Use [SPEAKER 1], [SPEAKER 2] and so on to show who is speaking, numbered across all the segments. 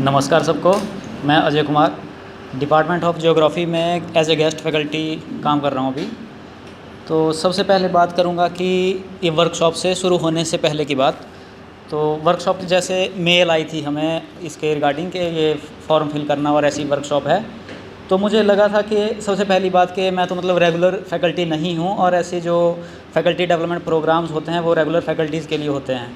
[SPEAKER 1] नमस्कार सबको। मैं Ajay Kumar department of geography में एज ए गेस्ट फैकल्टी काम कर रहा हूँ अभी। तो सबसे पहले बात करूँगा कि ये वर्कशॉप से शुरू होने से पहले की बात। तो वर्कशॉप जैसे मेल आई थी हमें इसके रिगार्डिंग के ये फॉर्म फिल करना और ऐसी वर्कशॉप है, तो मुझे लगा था कि सबसे पहली बात कि मैं तो मतलब रेगुलर फैकल्टी नहीं हूँ और ऐसे जो फैकल्टी डेवलपमेंट प्रोग्राम्स होते हैं वो रेगुलर फैकल्टीज़ के लिए होते हैं।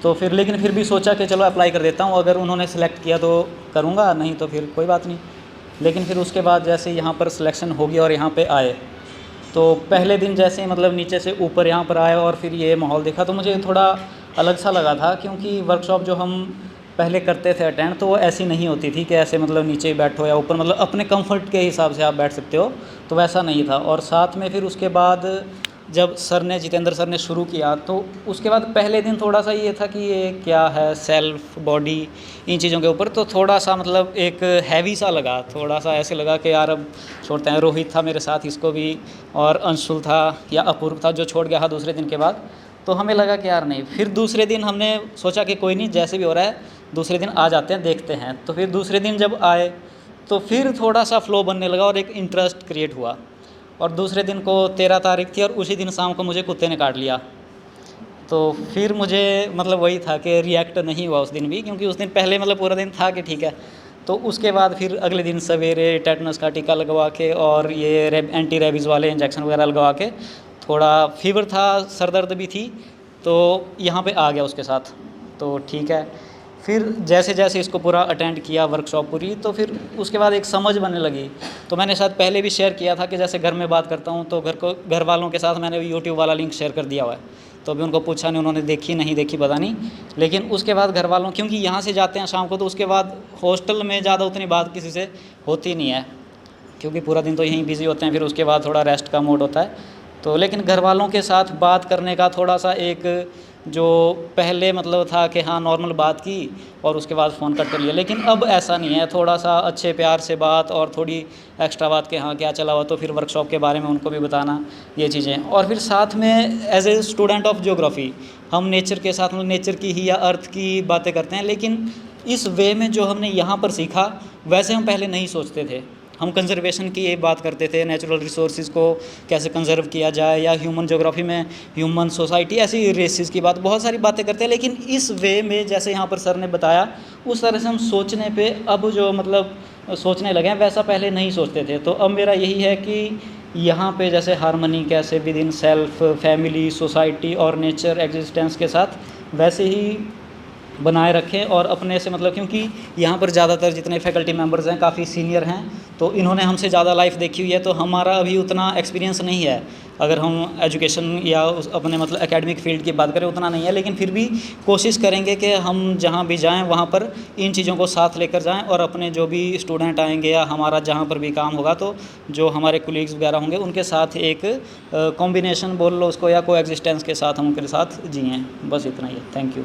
[SPEAKER 1] तो फिर भी सोचा कि चलो अप्लाई कर देता हूँ, अगर उन्होंने सेलेक्ट किया तो करूँगा, नहीं तो फिर कोई बात नहीं। लेकिन फिर उसके बाद जैसे यहाँ पर सिलेक्शन होगी और यहाँ पे आए, तो पहले दिन जैसे मतलब नीचे से ऊपर यहाँ पर आए और फिर ये माहौल देखा तो मुझे थोड़ा अलग सा लगा था, क्योंकि वर्कशॉप जो हम पहले करते थे अटेंड तो वो ऐसी नहीं होती थी कि ऐसे मतलब नीचे ही बैठो या ऊपर, मतलब अपने कंफर्ट के हिसाब से आप बैठ सकते हो, तो वैसा नहीं था। और साथ में फिर उसके बाद जब जितेंद्र सर ने शुरू किया तो उसके बाद पहले दिन थोड़ा सा ये था कि ये क्या है, सेल्फ बॉडी इन चीज़ों के ऊपर तो थोड़ा सा मतलब एक हैवी सा लगा, थोड़ा सा ऐसे लगा कि यार अब छोड़ते हैं। रोहित था मेरे साथ, इसको भी, और अंशुल था या अपूर्व था जो छोड़ गया था दूसरे दिन के बाद। तो हमें लगा कि यार नहीं। फिर दूसरे दिन हमने सोचा कि कोई नहीं, जैसे भी हो रहा है दूसरे दिन आ जाते हैं, देखते हैं। तो फिर दूसरे दिन जब आए तो फिर थोड़ा सा फ्लो बनने लगा और एक इंटरेस्ट क्रिएट हुआ। और दूसरे दिन को 13 तारीख थी और उसी दिन शाम को मुझे कुत्ते ने काट लिया। तो फिर मुझे मतलब वही था कि रिएक्ट नहीं हुआ उस दिन भी, क्योंकि उस दिन पहले मतलब पूरा दिन था कि ठीक है। तो उसके बाद फिर अगले दिन सवेरे टेटनस का टीका लगवा के और ये एंटी रेबीज़ वाले इंजेक्शन वगैरह लगवा के, थोड़ा फीवर था, सर दर्द भी थी, तो यहाँ पे आ गया उसके साथ। तो ठीक है, फिर जैसे जैसे इसको पूरा अटेंड किया वर्कशॉप पूरी, तो फिर उसके बाद एक समझ बनने लगी। तो मैंने शायद पहले भी शेयर किया था कि जैसे घर में बात करता हूँ तो घर वालों के साथ मैंने यूट्यूब वाला लिंक शेयर कर दिया हुआ है। तो अभी उनको पूछा नहीं, उन्होंने देखी नहीं देखी पता नहीं। लेकिन उसके बाद घर वालों, क्योंकि यहाँ से जाते हैं शाम को, तो उसके बाद हॉस्टल में ज़्यादा उतनी बात किसी से होती नहीं है, क्योंकि पूरा दिन तो यहीं बिज़ी होते हैं, फिर उसके बाद थोड़ा रेस्ट का मूड होता है। तो लेकिन घर वालों के साथ बात करने का थोड़ा सा एक जो पहले मतलब था कि हाँ नॉर्मल बात की और उसके बाद फ़ोन कट कर लिया, लेकिन अब ऐसा नहीं है। थोड़ा सा अच्छे प्यार से बात और थोड़ी एक्स्ट्रा बात के हाँ क्या चला हुआ, तो फिर वर्कशॉप के बारे में उनको भी बताना, ये चीज़ें। और फिर साथ में as a student of geography हम नेचर के साथ मतलब नेचर की ही या अर्थ की बातें करते हैं, लेकिन इस वे में जो हमने यहाँ पर सीखा वैसे हम पहले नहीं सोचते थे। हम कंजर्वेशन की ये बात करते थे, नेचुरल रिसोर्सेज को कैसे कंजर्व किया जाए, या ह्यूमन ज्योग्राफी में ह्यूमन सोसाइटी, ऐसी रेसेस की बात, बहुत सारी बातें करते हैं। लेकिन इस वे में जैसे यहाँ पर सर ने बताया उस तरह से हम सोचने पे अब जो मतलब सोचने लगे हैं, वैसा पहले नहीं सोचते थे। तो अब मेरा यही है कि यहाँ पे जैसे हारमनी कैसे with in self, family, society और नेचर एग्जिस्टेंस के साथ वैसे ही बनाए रखें। और अपने से मतलब, क्योंकि यहाँ पर ज़्यादातर जितने फैकल्टी मेंबर्स हैं काफ़ी सीनियर हैं, तो इन्होंने हमसे ज़्यादा लाइफ देखी हुई है, तो हमारा अभी उतना एक्सपीरियंस नहीं है। अगर हम एजुकेशन या अपने मतलब एकेडमिक फील्ड की बात करें उतना नहीं है, लेकिन फिर भी कोशिश करेंगे कि हम जहाँ भी जाएँ वहाँ पर इन चीज़ों को साथ लेकर जाएँ, और अपने जो भी स्टूडेंट आएंगे या हमारा जहाँ पर भी काम होगा तो जो हमारे कोलीग्स वगैरह होंगे उनके साथ एक कॉम्बिनेशन बोल लो उसको, या को एग्जिस्टेंस के साथ हम उनके साथ जिएँ। बस इतना ही है। Thank you.